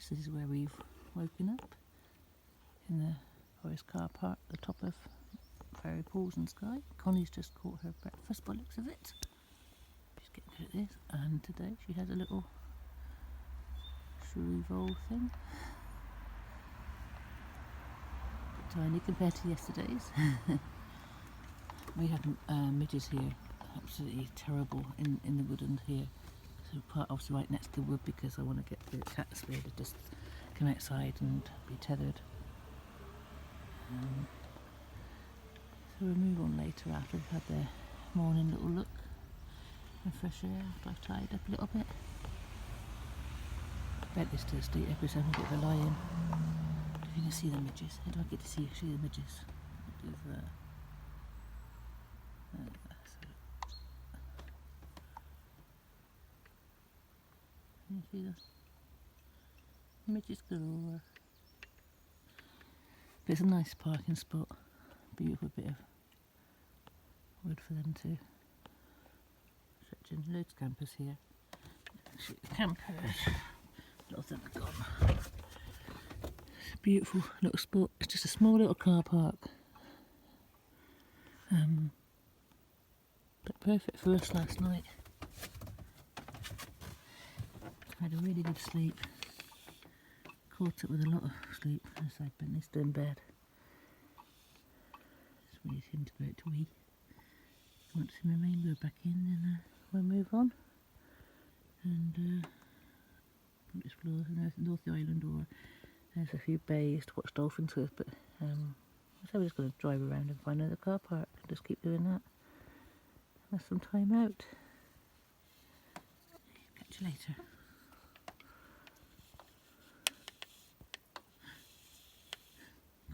place. This is where we've woken up, in the forest car park at the top of Fairy Pools and Skye. Connie's just caught her breakfast by the looks of it. She's getting good at this, and today she has a little charival thing. Tiny compared to yesterday's. We had midges here, absolutely terrible in the woodland here. So part obviously right next to the wood because I want to get the cats to be able to just come outside and be tethered. So we'll move on later after we've had their morning little look and fresh air after I've tied up a little bit. Bentley's still asleep every time I get the lie in. If you can see the midges, how do I get to see the midges? Can you see the midges galore? But it's a nice parking spot, beautiful bit of wood for them to stretch in. Loads of campers here. Actually, the campers, a lot of them are gone. It's a beautiful little spot. It's just a small little car park. But perfect for us last night. Had a really good sleep. Caught up with a lot of sleep. Aside Bentley's still in bed. Just wait him to go out to wee. Once him and Rainbow back in, then we'll move on and explore North the Island, or there's a few bays to watch dolphins with. But so we're just going to drive around and find another car park and just keep doing that. Have some time out. Catch you later.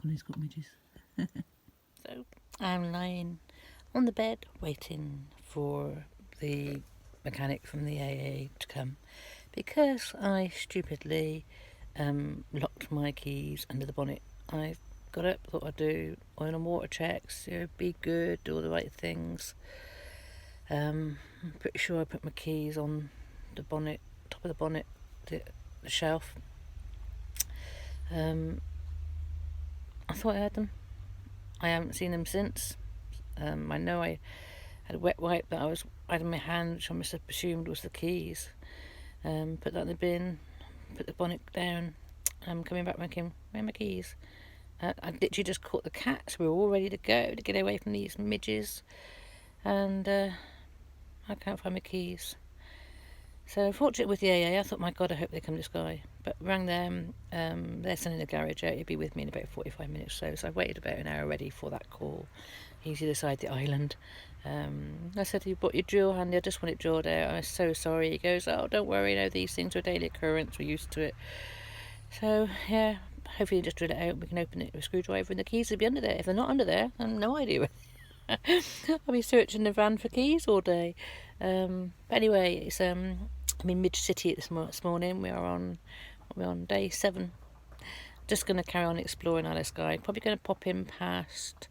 Connie's got midges. So I'm lying on the bed waiting for the mechanic from the AA to come because I stupidly locked my keys under the bonnet. I got up, thought I'd do oil and water checks, be good, do all the right things. I'm pretty sure I put my keys on the bonnet, top of the bonnet, the shelf. I thought I had them. I haven't seen them since. I know I had a wet wipe that I had in my hand, which I must have presumed was the keys. Put that in the bin, put the bonnet down. I'm coming back thinking, where are my keys? I literally just caught the cats. We were all ready to go to get away from these midges, and I can't find my keys. So fortunate with the AA, I thought, my God, I hope they come to Skye. But rang them, they're sending the garage out, he'll be with me in about 45 minutes or so. So I waited about an hour ready for that call. He's the other side of the island. I said, you brought your drill handy, I just want it drilled out. I'm so sorry. He goes, oh, don't worry, these things are a daily occurrence, we're used to it. So, yeah, hopefully just drill it out, we can open it with a screwdriver and the keys will be under there. If they're not under there, I have no idea where I'll be searching the van for keys all day. But anyway, it's I'm in mid-city this morning. We're on day 7. Just going to carry on exploring Tallisker. Probably going to pop in past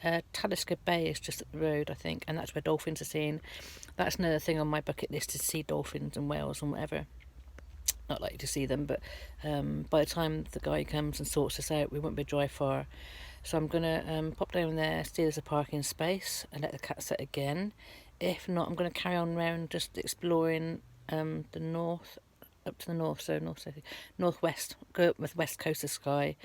Tallisker Bay is just up the road, I think, and that's where dolphins are seen. That's another thing on my bucket list, to see dolphins and whales and whatever. Not likely to see them, but by the time the guy comes and sorts us out, we won't be drive far. So I'm going to pop down there, see there's a parking space, and let the cats out again. If not, I'm going to carry on around just exploring the north, up to the north, so northwest, go up with west coast of Skye,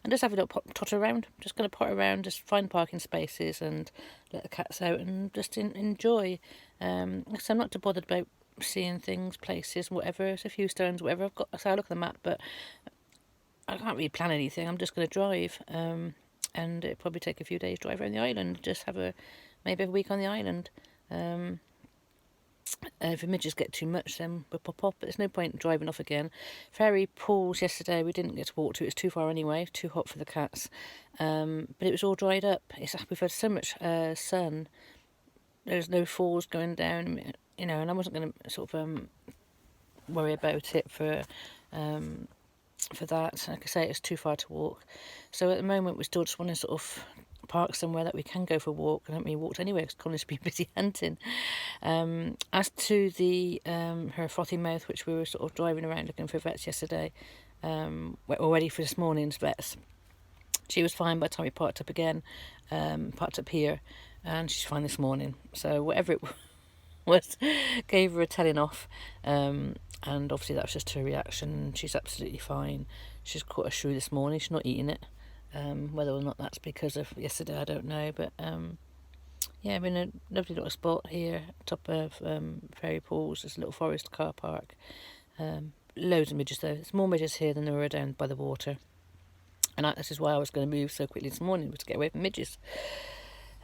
and just have a little totter around. Just going to pot around, just find parking spaces and let the cats out and just enjoy. So I'm not too bothered about seeing things, places, whatever. It's a few stones, whatever. I've got. So I look at the map, but I can't really plan anything. I'm just going to drive, and it'll probably take a few days drive around the island. Just have maybe a week on the island. If the midges get too much, then we'll pop off, but there's no point in driving off again. Fairy Pools yesterday, we didn't get to walk to, it was too far anyway, too hot for the cats, but it was all dried up. We've had so much sun, there's no falls going down, and I wasn't going to sort of worry about it for that. Like I say, it's too far to walk, so at the moment we still just want to sort of park somewhere that we can go for a walk. I don't mean walked anywhere because Connie's been busy hunting. As to the her frothy mouth, which we were sort of driving around looking for vets yesterday, we're all ready for this morning's vets. She was fine by the time we parked up again, parked up here, and she's fine this morning. So whatever it was, gave her a telling off, and obviously that was just her reaction. She's absolutely fine. She's caught a shrew this morning. She's not eating it. Whether or not that's because of yesterday, I don't know. But yeah, we're in a lovely little spot here, top of Fairy Pools. There's a little forest car park. Loads of midges though. There's more midges here than there were down by the water. And this is why I was going to move so quickly this morning, was to get away from midges.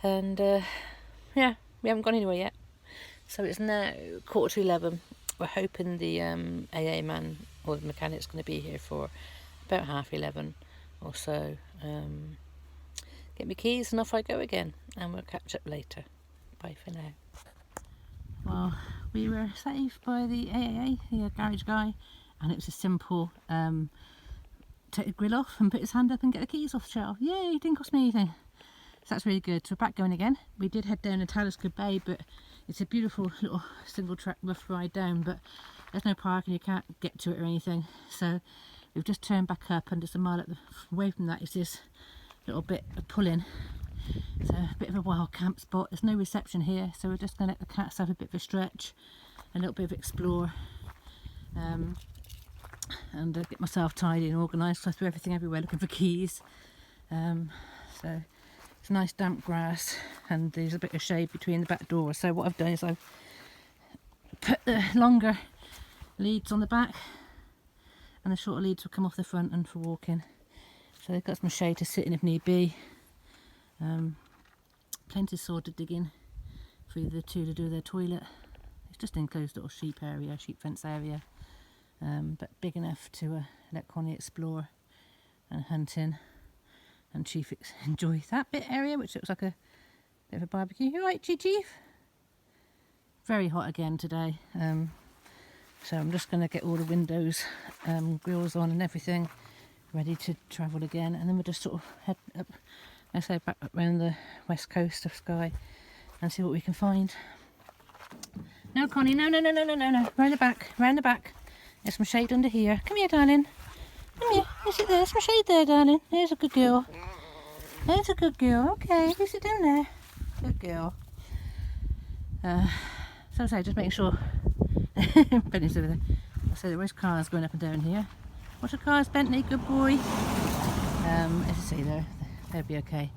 And yeah, we haven't gone anywhere yet. So it's now 11:15. We're hoping the AA man or the mechanic's going to be here for about 11:30 or so. Get my keys and off I go again. And we'll catch up later. Bye for now. Well, we were saved by the AAA, the garage guy, and it was a simple take the grill off and put his hand up and get the keys off the shelf. Yay, it didn't cost me anything. So that's really good. So we're back going again. We did head down to Tallisker Bay, but it's a beautiful little single track rough ride down, but there's no parking, you can't get to it or anything. So we've just turned back up, and just a mile away from that is this little bit of pull-in. It's a bit of a wild camp spot. There's no reception here, so we're just going to let the cats have a bit of a stretch, a little bit of explore, and get myself tidy and organised. So I threw everything everywhere looking for keys. So it's nice damp grass, and there's a bit of shade between the back doors. So what I've done is I've put the longer leads on the back, and the shorter leads will come off the front and for walking. So they've got some shade to sit in if need be. Plenty of sort of digging for the two to do their toilet. It's just an enclosed little sheep fence area, but big enough to let Connie explore and hunt in, and Chief enjoy that bit area, which looks like a bit of a barbecue. You alright, Chief? Very hot again today, so I'm just going to get all the windows, grills on and everything ready to travel again, and then we'll just sort of head up, I say, back around the west coast of Skye and see what we can find. No, Connie, no, round the back. There's some shade under here. Come here, darling. Come here. You sit there. There's some shade there, darling. There's a good girl. There's a good girl. Okay, you sit down there. Good girl. So I say, just making sure. Bentley's over there. So there is cars going up and down here. Watch the cars, Bentley. Good boy. As I say, they'll be okay.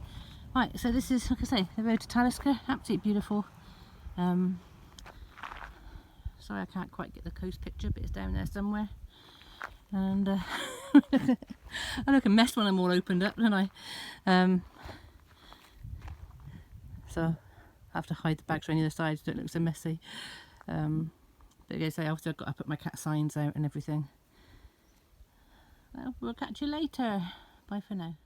Right, so this is, like I say, the road to Tallisker. Absolutely beautiful. Sorry, I can't quite get the coast picture, but it's down there somewhere. And I look a mess when I'm all opened up, don't I? So I have to hide the bags on either side so it looks so messy. But as I say, obviously I've got to put my cat signs out and everything. Well, we'll catch you later. Bye for now.